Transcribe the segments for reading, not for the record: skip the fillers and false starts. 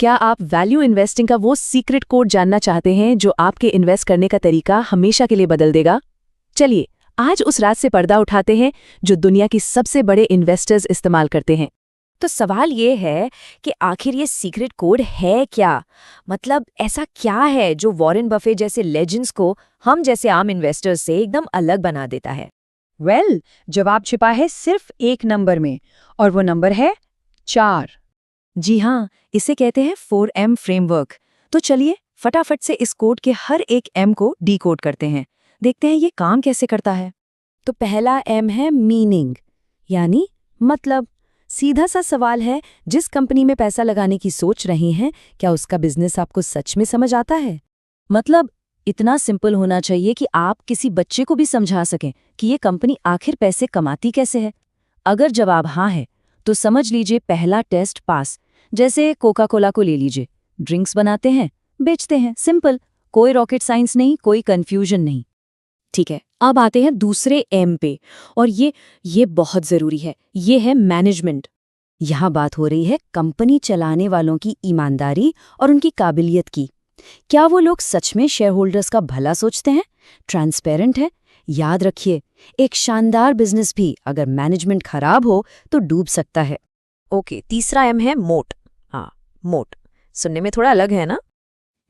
क्या आप value investing का वो सीक्रेट कोड जानना चाहते हैं जो आपके इन्वेस्ट करने का तरीका हमेशा के लिए बदल देगा? चलिए, आज उस राज से पर्दा उठाते हैं जो दुनिया की सबसे बड़े इन्वेस्टर्स इस्तेमाल करते हैं। तो सवाल ये है कि आखिर ये सीक्रेट कोड है क्या? मतलब ऐसा क्या है जो वॉरेन बफे जैसे लेजेंड्स को हम जैसे आम इन्वेस्टर्स से एकदम अलग बना देता है? जवाब छिपा है सिर्फ एक नंबर में, और वो नंबर है 4। जी हाँ, इसे कहते हैं 4M फ्रेमवर्क। तो चलिए फटाफट से इस कोड के हर एक M को डीकोड करते हैं, देखते हैं ये काम कैसे करता है। तो पहला M है मीनिंग, यानी मतलब। सीधा सा सवाल है, जिस कंपनी में पैसा लगाने की सोच रही हैं, क्या उसका बिजनेस आपको सच में समझ आता है? मतलब इतना सिंपल होना चाहिए कि आप किसी बच्चे को भी समझा सकें कि ये कंपनी आखिर पैसे कमाती कैसे है। अगर जवाब हाँ है तो समझ लीजिए पहला टेस्ट पास। जैसे कोका कोला को ले लीजिए, ड्रिंक्स बनाते हैं, बेचते हैं, सिंपल, कोई रॉकेट साइंस नहीं, कोई कंफ्यूजन नहीं। ठीक है, अब आते हैं दूसरे एम पे, और ये बहुत जरूरी है, ये है मैनेजमेंट। यहाँ बात हो रही है कंपनी चलाने वालों की ईमानदारी और उनकी काबिलियत की। क्या वो लोग सच में शेयर होल्डर्स का भला सोचते हैं, ट्रांसपेरेंट है? याद रखिए, एक शानदार बिजनेस भी अगर मैनेजमेंट खराब हो तो डूब सकता है। ओके, तीसरा एम है मोट। हाँ, मोट सुनने में थोड़ा अलग है ना?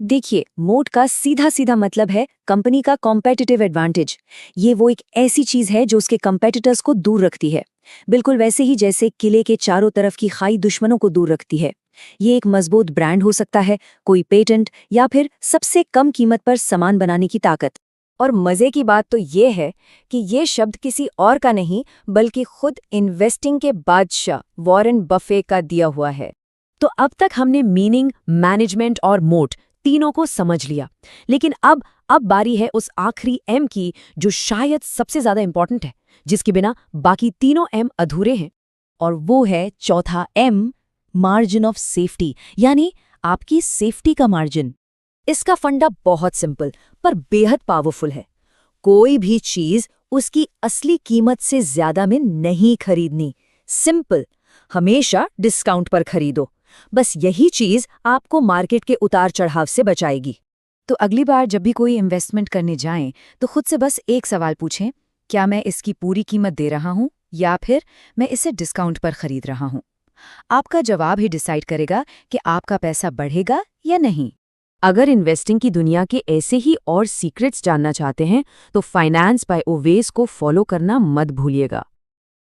देखिए, मोट का सीधा सीधा मतलब है कंपनी का कॉम्पिटिटिव एडवांटेज। ये वो एक ऐसी चीज है जो उसके कंपेटिटर्स को दूर रखती है, बिल्कुल वैसे ही जैसे किले के चारों तरफ की खाई दुश्मनों को दूर रखती है। ये एक मजबूत ब्रांड हो सकता है, कोई पेटेंट, या फिर सबसे कम कीमत पर सामान बनाने की ताकत। और मजे की बात तो ये है कि ये शब्द किसी और का नहीं बल्कि खुद इन्वेस्टिंग के बादशाह वॉरेन बफे का दिया हुआ है। तो अब तक हमने मीनिंग, मैनेजमेंट और मोट तीनों को समझ लिया, लेकिन अब बारी है उस आखिरी एम की जो शायद सबसे ज्यादा इंपॉर्टेंट है, जिसके बिना बाकी तीनों एम अधूरे हैं। और वो है चौथा एम, मार्जिन ऑफ सेफ्टी, यानी आपकी सेफ्टी का मार्जिन। इसका फंडा बहुत सिंपल पर बेहद पावरफुल है। कोई भी चीज उसकी असली कीमत से ज्यादा में नहीं खरीदनी। सिंपल, हमेशा डिस्काउंट पर खरीदो। बस यही चीज आपको मार्केट के उतार चढ़ाव से बचाएगी। तो अगली बार जब भी कोई इन्वेस्टमेंट करने जाएं, तो खुद से बस एक सवाल पूछें, क्या मैं इसकी पूरी कीमत दे रहा हूं या फिर मैं इसे डिस्काउंट पर खरीद रहा हूं? आपका जवाब ही डिसाइड करेगा कि आपका पैसा बढ़ेगा या नहीं। अगर इन्वेस्टिंग की दुनिया के ऐसे ही और सीक्रेट्स जानना चाहते हैं तो फाइनेंस बाय ओवेस को फॉलो करना मत भूलिएगा।